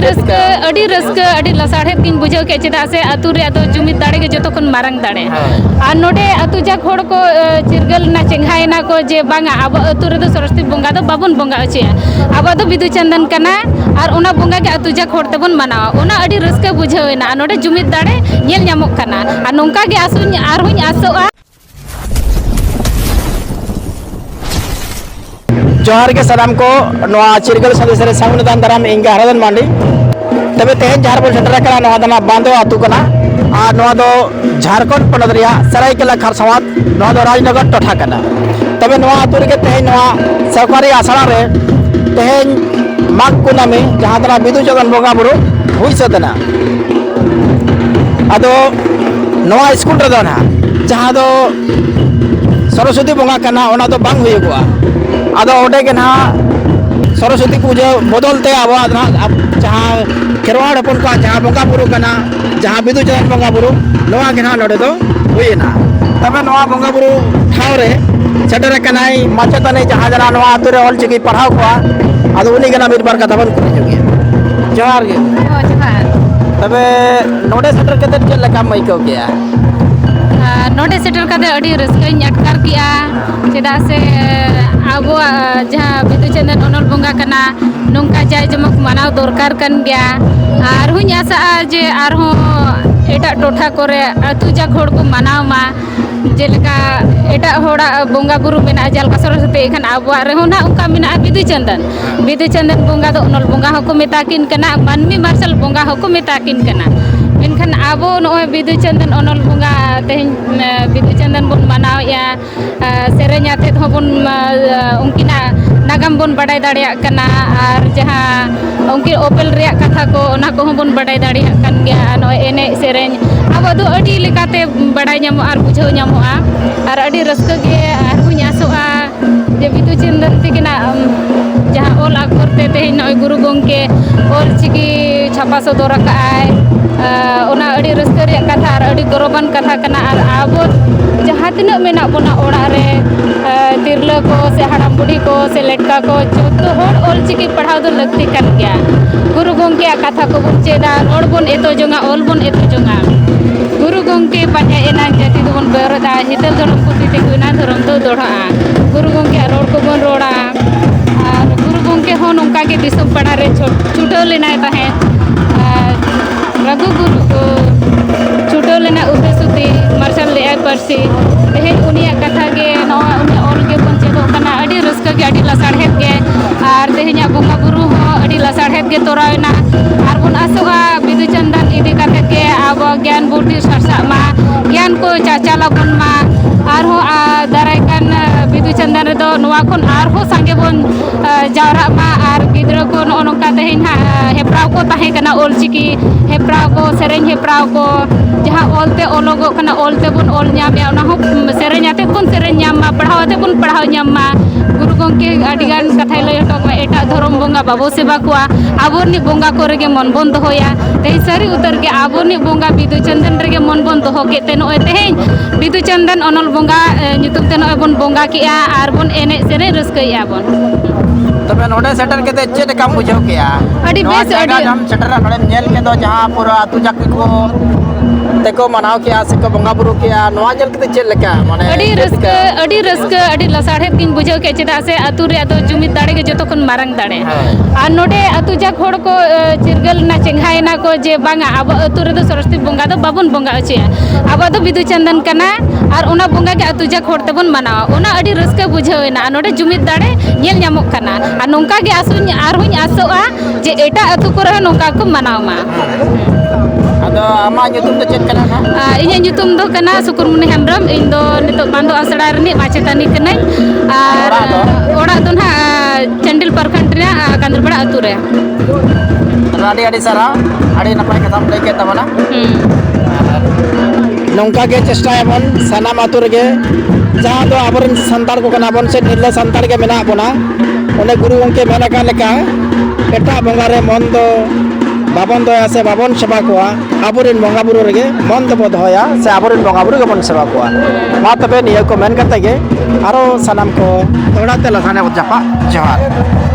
अड़ी लसाड़े दिन बुझाव के चेदा से अतु रे तो जुमिद दाड़े के जतो खन मारंग दाड़े और नोडे अतु जाक होड़ को चिरगल ना चेंघायना को जे बांगा अब अतु रे तो सरस्वती बोंगा दो बाबुन बोंगा अचे अब तो बिदु चंदन कना और ओना बोंगा के अतु जाक होड़ तबन मनावा ओना अड़ी रस्के बुझावेना नोडे जुमिद दाड़े नेल ᱧᱟᱢᱚᱜ कना और नोंका के आसुñ आरहुñ आसोआ जोहार के सलाम को नवा चिरगल सदस्य सामुदान दाराम इंगे हरदन मांडी तबे तेहन जहार बोल सेंटर करा नवा दना बांधो आतु कना आ नवा दो झारखंड पनत रिया सरायकेला खरसावात नवा दो राजनगर टोठा कना तबे नवा आतु रे तेहन नवा सरकारी आसड़ा रे तेहन माग कुनामी जहां दना बिदु चंदन बोंगा बुरु हुई सदना अदो नवा स्कूल रे दना जहां दो सरस्वती बोंगा कना ओना दो बांग हुईगुआ आदो ओडे के ना सरस्वती पूजा बदलते अब जहाँ खेरवाड़ हपन को जहाँ बोंगा बुरु कना जहाँ बिदु चंदन बोंगा बुरु नवा के ना नोडे दो हुईना तबे नवा बोंगा बुरु ठाव रे सेटर कनाई माचतानी जहाँ जना नवा आतु रे ऑल चिकी पढ़ाव को आदो उनी कना मिर बार कथा बन कर जोगे जोहार गे जोहार तबे नोडे सेटर केते चेल लका मइको गया नोडे सेटर कादे अड़ी रस्काई अटकार किया चेदा से अब जहाँ बिदु चंदन ओनल बोंगा कना नोंका जाय जमक मानाव दरकार कन गया और हुñ आसा जे आरहो एटा टोठा करे अतु जाक होड़ को मानाव मा जेलका एटा होड़ा बोंगा बुरु मेना जलका सरस्वती एखन आबुआ रेहो ना उनका मेना बिदु चंदन बोंगा दो ओनल बोंगा हको मेताकिन कना मानमी मार्शल बोंगा हको मेताकिन कना मेनखान आबो नोय बिदु चंदन ओनल बोंगा तेहन बिदु चंदन बोन मानाव या सेरेñ आते होबन उनकिना नागाम बोन बड़ाई दाड़िया कना और जहाँ उनकी ओपेल रे कथा को ओना को बोन बड़ाई दाड़िया कन गया नोय एने सेरेñ अब दो अड़ी लेकाते बड़ाई ᱧᱟᱢᱚᱜ और बुझाव ᱧᱟᱢᱚᱜᱼᱟ और अड़ी रस्का गे और हुñ आसोआ जे बिदु चंदन तिकिना जहाँ ओल अक्षर ते तेहन नोय गुरु गोंके ओल चिकी छापा सदर आकाय ओना अड़ी रस्का रे कथा और अड़ी गौरवान कथा कना और आबो जहाँ तिना मेना बोना ओड़ा रे तिरला को से हड़ाम बुढ़ी को से लटका को जो होड़ ओल चिकी पढ़ाव दो लगती कन गया गुरु गोंके कथा को बुन चेदा रोड बोन एतो जोंगा ओल बोन एतो जोंगा गुरु गोंके पाजा एना जाति दो बोन बेरदा हितल धरम को तिते गुना धरम दो दोड़ा गुरु गोंके रोड को बोन रोड़ा और गुरु गोंके हो नोंका के दिसम पड़ा रे छुटो लेना ताहे रघु गुरु को छुटो लेना उसे सुती मार्शल ले परसी तेहन उनिया कथा के नवा उनि ओल के बोन चेदो कना अड़ी रस्का के अड़ी लसाड़हेत के और तेहनिया बोंगा बुरु हो अड़ी लसाड़हेत के तोरायना और बोन आसोगा बिदु चंदन इदी कते के अब ज्ञान बुद्धि सरसा मा ज्ञान को चाचाला बोन मा और हो दाराय कान बिदु चंदन रे दो नवा खन और हो संगे बोन जावरा मा और गिद्रो को नोनका तेहन हेप्राव को ताहे कना ओल चिकी हेप्राव को सेरेñ हेप्राव को जहाँ ओलते ओलोगो कना ओलते बोन ओल ᱧᱟᱢ या ओना हो सेरेñ आते बोन सेरेñ ᱧᱟᱢ मा पढ़ाव आते बोन पढ़ाव ᱧᱟᱢ मा गुरु गोंके अडिगान कथाय लय हटो एटा धर्म बोंगा बाबो सेवा कुआ आबोरनि बोंगा को रेगे मन बोन दोहोया तेई सारी उतर के आबोरनि बोंगा बिदु चंदन रेगे मन बोन दोहो केते नोय तेहेñ बिदु चंदन ओनल बोंगा ᱧᱩᱛᱩᱢ ते नोय बोन बोंगा किया आर बोन एने सेरे रस्कैया बोन तबे नोडे सेटर केते चेद काम बुझाव किया अड़ी बेस अड़ी हम सेटर नोडे नेल के दो जहां पूरा आतु जाक को तेको मनाव किया से को बोंगा बुरु किया नोआ जल केते चेल लेका माने अड़ी रस्का अड़ी लसाड़े दिन बुझाव के चेदा से अतु रे तो जुमिद दाड़े के जतो खन मारंग दाड़े और नोडे अतु जाक होड़ को चिरगल ना चेंघायना को जे बांगा अब अतु रे तो सरस्वती बोंगा दो बाबुन बोंगा अचे अब तो बिदु चंदन कना और ओना बोंगा के अतु जाक होड़ तबन मनावा ओना अड़ी रस्का बुझावेना नोडे जुमिद दाड़े नेल ᱧᱟᱢᱚᱜ कना और नोंका गे आसुñ और हुñ आसोआ जे एटा अतु को नोंका को मनावमा अदो आमा ᱧᱩᱛᱩᱢ दो चेद कना ना इᱧ ᱧᱩᱛᱩᱢ दो कना सुकुरमुनि हेम्ब्रम इन दो नितो बांधो आसड़ा रनि माचेतानी कनाई और ओड़ा दो ना चंडिल प्रखंड रे कांदरपाड़ा अतु रे राडी आडी सारा आडी नपाय कथाम लay के तबना नोंका के चेष्टायबन सानाम आतु रे जहाँ दो आबरन संतार को कना बन से निर्ला संतार के मेना बना ओने गुरु गोंके मेना का लेका एटा बोंगा रे मन दो बाबन दया से बाबन सेवा कोआ आबोरिन बोंगा बुरु रेगे मन दो दोया से आबोरिन बोंगा बुरु के बन सेवा कोआ मा तबे निया को मेन करते गे आरो सनाम को तोड़ा ते लखाने जापा जोहार।